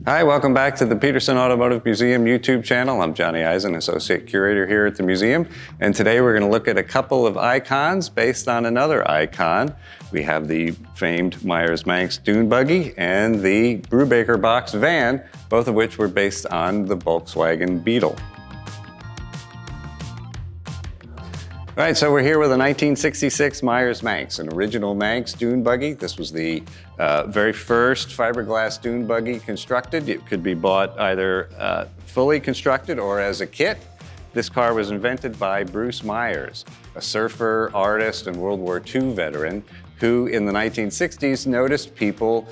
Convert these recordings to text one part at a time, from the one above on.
Hi, welcome back to the Petersen Automotive Museum YouTube channel. I'm Jonee Eisen, Associate Curator here at the museum. And today we're going to look at a couple of icons based on another icon. We have the famed Meyers Manx dune buggy and the Brubaker Box van, both of which were based on the Volkswagen Beetle. All right, so we're here with a 1966 Meyers Manx, an original Manx dune buggy. This was the very first fiberglass dune buggy constructed. It could be bought either fully constructed or as a kit. This car was invented by Bruce Meyers, a surfer, artist, and World War II veteran who in the 1960s noticed people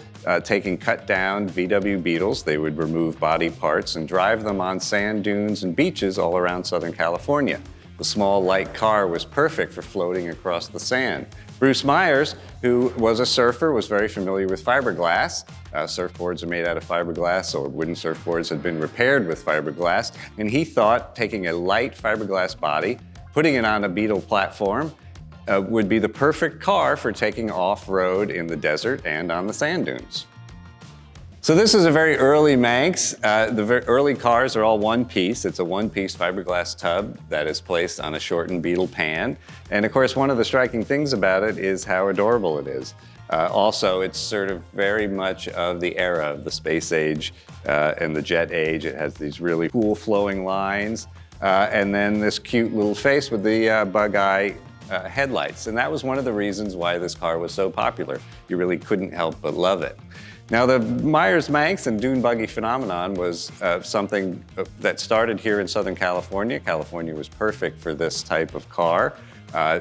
taking cut-down VW Beetles. They would remove body parts and drive them on sand dunes and beaches all around Southern California. The small, light car was perfect for floating across the sand. Bruce Meyers, who was a surfer, was very familiar with fiberglass. Surfboards are made out of fiberglass, or wooden surfboards had been repaired with fiberglass, and he thought taking a light fiberglass body, putting it on a Beetle platform, would be the perfect car for taking off-road in the desert and on the sand dunes. So this is a very early Manx. The very early cars are all one piece. It's a one-piece fiberglass tub that is placed on a shortened Beetle pan. And of course, one of the striking things about it is how adorable it is. Also, it's sort of very much of the era of the space age and the jet age. It has these really cool flowing lines. And then this cute little face with the bug eye headlights. And that was one of the reasons why this car was so popular. You really couldn't help but love it. Now, the Meyers Manx and dune buggy phenomenon was something that started here in Southern California. California was perfect for this type of car.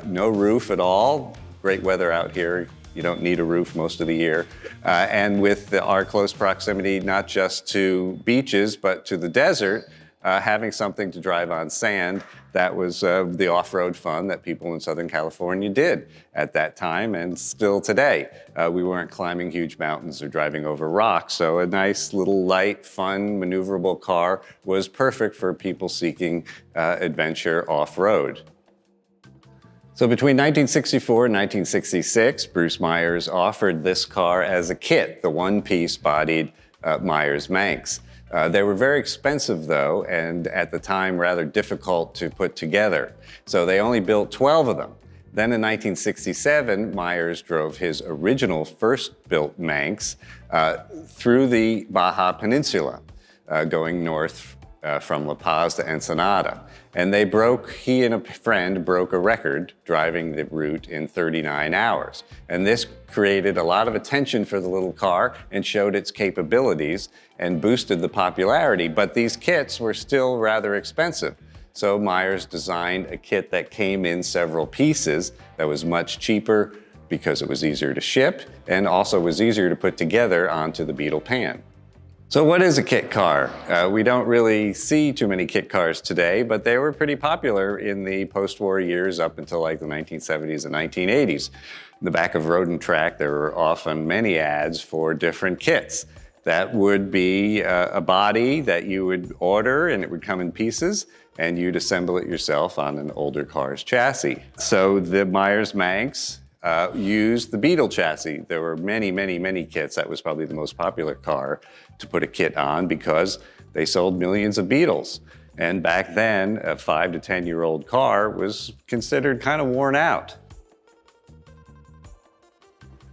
No roof at all. Great weather out here. You don't need a roof most of the year. And with our close proximity, not just to beaches, but to the desert, having something to drive on sand, that was the off-road fun that people in Southern California did at that time and still today. We weren't climbing huge mountains or driving over rocks, so a nice little light, fun, maneuverable car was perfect for people seeking adventure off-road. So between 1964 and 1966, Bruce Meyers offered this car as a kit, the one-piece bodied Meyers Manx. They were very expensive though, and at the time rather difficult to put together. So they only built 12 of them. Then in 1967, Meyers drove his original first built Manx through the Baja Peninsula, going north from La Paz to Ensenada. And he and a friend broke a record driving the route in 39 hours. And this created a lot of attention for the little car and showed its capabilities and boosted the popularity. But these kits were still rather expensive. So Meyers designed a kit that came in several pieces that was much cheaper because it was easier to ship and also was easier to put together onto the Beetle pan. So what is a kit car? We don't really see too many kit cars today, but they were pretty popular in the post-war years up until like the 1970s and 1980s. In the back of Road and Track, there were often many ads for different kits. That would be a body that you would order and it would come in pieces and you'd assemble it yourself on an older car's chassis. So the Meyers Manx used the Beetle chassis. There were many, many, many kits. That was probably the most popular car to put a kit on because they sold millions of Beetles. And back then, a 5 to 10-year-old car was considered kind of worn out.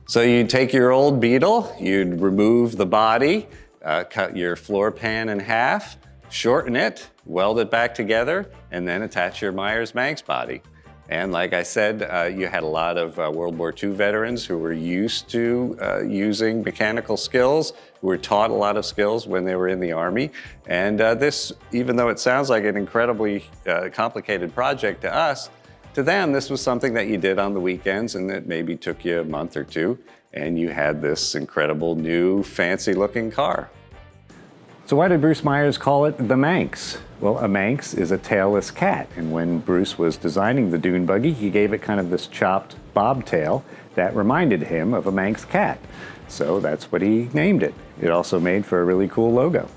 So you'd take your old Beetle, you'd remove the body, cut your floor pan in half, shorten it, weld it back together, and then attach your Meyers Manx body. And like I said, you had a lot of World War II veterans who were used to using mechanical skills, who were taught a lot of skills when they were in the Army. And this, even though it sounds like an incredibly complicated project to us, to them, this was something that you did on the weekends and that maybe took you a month or two, and you had this incredible new fancy-looking car. So why did Bruce Meyers call it the Manx? Well, a Manx is a tailless cat, and when Bruce was designing the dune buggy, he gave it kind of this chopped bobtail that reminded him of a Manx cat. So that's what he named it. It also made for a really cool logo.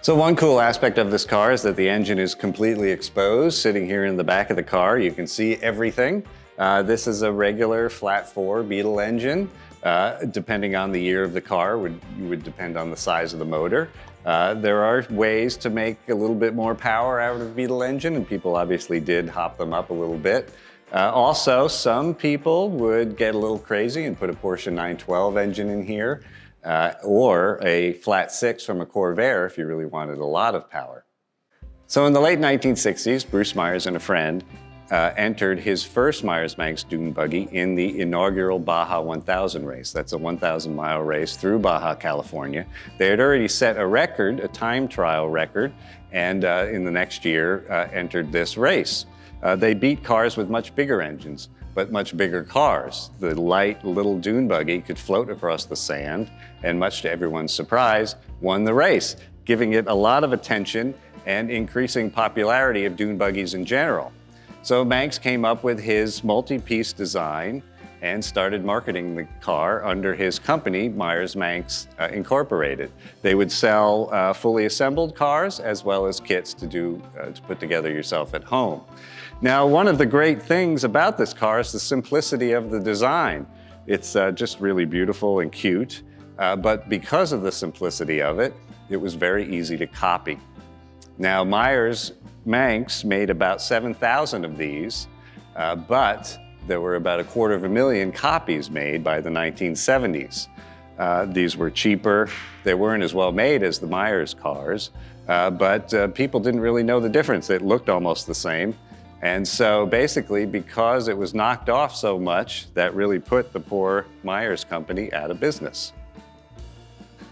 So one cool aspect of this car is that the engine is completely exposed. Sitting here in the back of the car, you can see everything. This is a regular flat 4 Beetle engine Depending on the year of the car, would depend on the size of the motor. There are ways to make a little bit more power out of the Beetle engine, and people obviously did hop them up a little bit. Also, some people would get a little crazy and put a Porsche 912 engine in here, or a flat six from a Corvair if you really wanted a lot of power. So in the late 1960s, Bruce Meyers and a friend entered his first Meyers Manx dune buggy in the inaugural Baja 1000 race. That's a 1,000-mile race through Baja, California. They had already set a record, a time trial record, and in the next year entered this race. They beat cars with much bigger engines, but much bigger cars. The light little dune buggy could float across the sand, and much to everyone's surprise, won the race, giving it a lot of attention and increasing popularity of dune buggies in general. So Manx came up with his multi-piece design and started marketing the car under his company, Meyers Manx Incorporated. They would sell fully assembled cars as well as kits to put together yourself at home. Now, one of the great things about this car is the simplicity of the design. It's just really beautiful and cute, but because of the simplicity of it, it was very easy to copy. Now, Meyers Manx made about 7,000 of these, but there were about 250,000 copies made by the 1970s. These were cheaper. They weren't as well made as the Meyers cars, but people didn't really know the difference. It looked almost the same. And so basically, because it was knocked off so much, that really put the poor Meyers company out of business.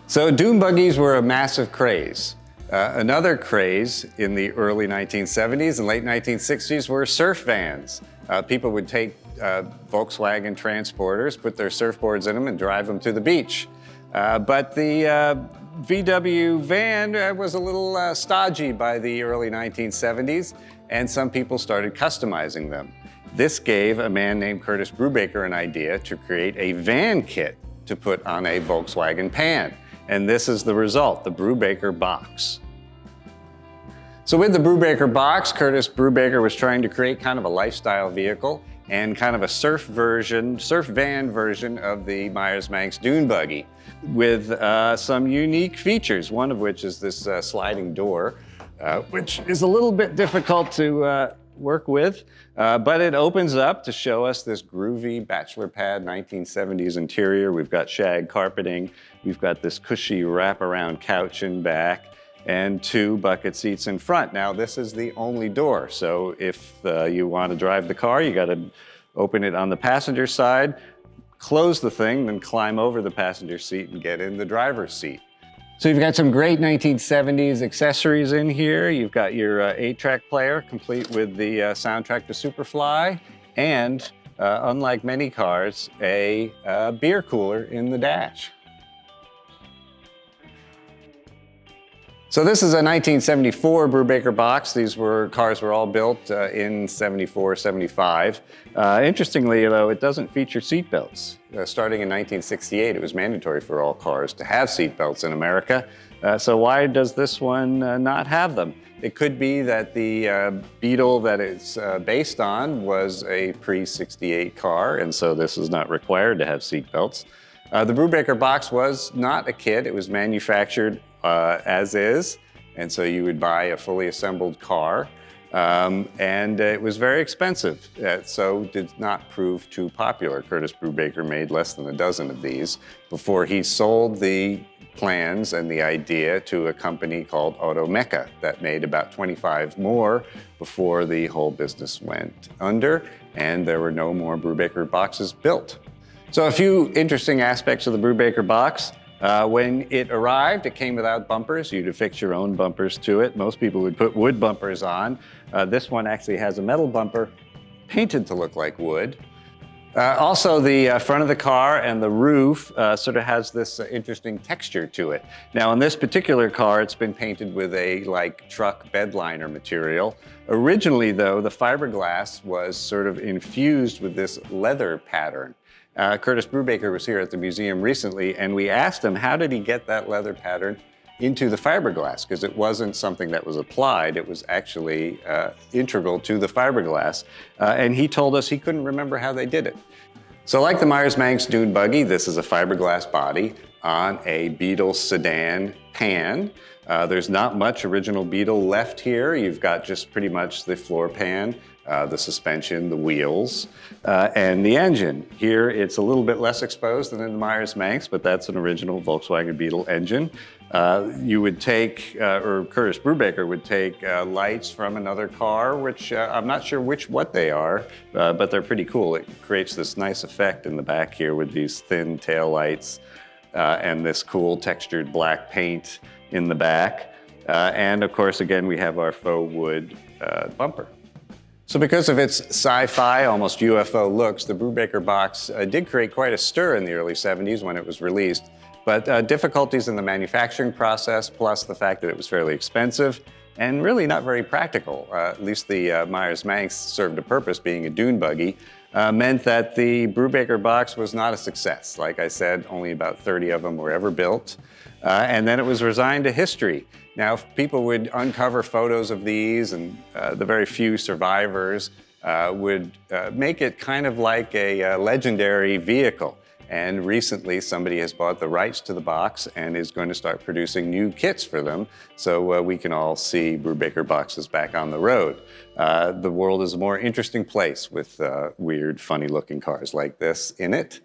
So dune buggies were a massive craze. Another craze in the early 1970s and late 1960s were surf vans. People would take Volkswagen transporters, put their surfboards in them, and drive them to the beach. But the VW van was a little stodgy by the early 1970s, and some people started customizing them. This gave a man named Curtis Brubaker an idea to create a van kit to put on a Volkswagen pan. And this is the result, the Brubaker Box. So with the Brubaker Box, Curtis Brubaker was trying to create kind of a lifestyle vehicle and kind of a surf van version of the Meyers Manx dune buggy with some unique features, one of which is this sliding door, which is a little bit difficult to work with, but it opens up to show us this groovy bachelor pad 1970s interior. We've got shag carpeting, we've got this cushy wraparound couch in back, and 2 bucket seats in front. Now this is the only door, so if you want to drive the car, you got to open it on the passenger side, close the thing, then climb over the passenger seat and get in the driver's seat. So you've got some great 1970s accessories in here. You've got your 8-track player, complete with the soundtrack to Superfly, and unlike many cars, a beer cooler in the dash. So this is a 1974 Brubaker Box. These cars were all built in 74, 75. Interestingly, though, it doesn't feature seat belts. Starting in 1968, it was mandatory for all cars to have seat belts in America. So why does this one not have them? It could be that the Beetle that it's based on was a pre-68 car, and so this is not required to have seat belts. The Brubaker Box was not a kit. It was manufactured as is, and so you would buy a fully assembled car, and it was very expensive, so did not prove too popular. Curtis Brubaker made less than a dozen of these before he sold the plans and the idea to a company called Automecca that made about 25 more before the whole business went under, and there were no more Brubaker boxes built. So a few interesting aspects of the Brubaker Box. When it arrived, it came without bumpers. You'd affix your own bumpers to it. Most people would put wood bumpers on. This one actually has a metal bumper painted to look like wood. Also, the front of the car and the roof sort of has this interesting texture to it. Now, in this particular car, it's been painted with a truck bed liner material. Originally, though, the fiberglass was sort of infused with this leather pattern. Curtis Brubaker was here at the museum recently, and we asked him how did he get that leather pattern into the fiberglass, because it wasn't something that was applied, it was actually integral to the fiberglass. And he told us he couldn't remember how they did it. So like the Meyers Manx dune buggy, this is a fiberglass body on a Beetle sedan pan. There's not much original Beetle left here. You've got just pretty much the floor pan, the suspension, the wheels, and the engine. Here it's a little bit less exposed than in the Meyers Manx, but that's an original Volkswagen Beetle engine. You would take, or Curtis Brubaker would take lights from another car, which I'm not sure what they are, but they're pretty cool. It creates this nice effect in the back here with these thin tail lights and this cool textured black paint in the back. And of course, again, we have our faux wood bumper. So because of its sci-fi, almost UFO looks, the Brubaker Box did create quite a stir in the early 70s when it was released. But difficulties in the manufacturing process, plus the fact that it was fairly expensive and really not very practical, at least the Meyers Manx served a purpose being a dune buggy, meant that the Brubaker Box was not a success. Like I said, only about 30 of them were ever built. And then it was resigned to history. Now, if people would uncover photos of these, and the very few survivors would make it kind of like a legendary vehicle. And recently, somebody has bought the rights to the box and is going to start producing new kits for them, so we can all see Brubaker boxes back on the road. The world is a more interesting place with weird, funny-looking cars like this in it.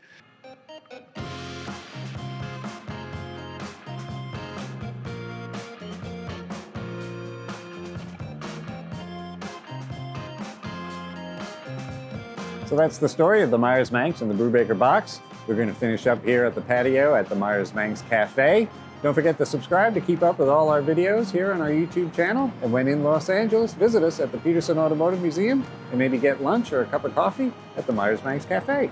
So that's the story of the Meyers Manx and the Brubaker Box. We're going to finish up here at the patio at the Meyers Manx Cafe. Don't forget to subscribe to keep up with all our videos here on our YouTube channel. And when in Los Angeles, visit us at the Petersen Automotive Museum and maybe get lunch or a cup of coffee at the Meyers Manx Cafe.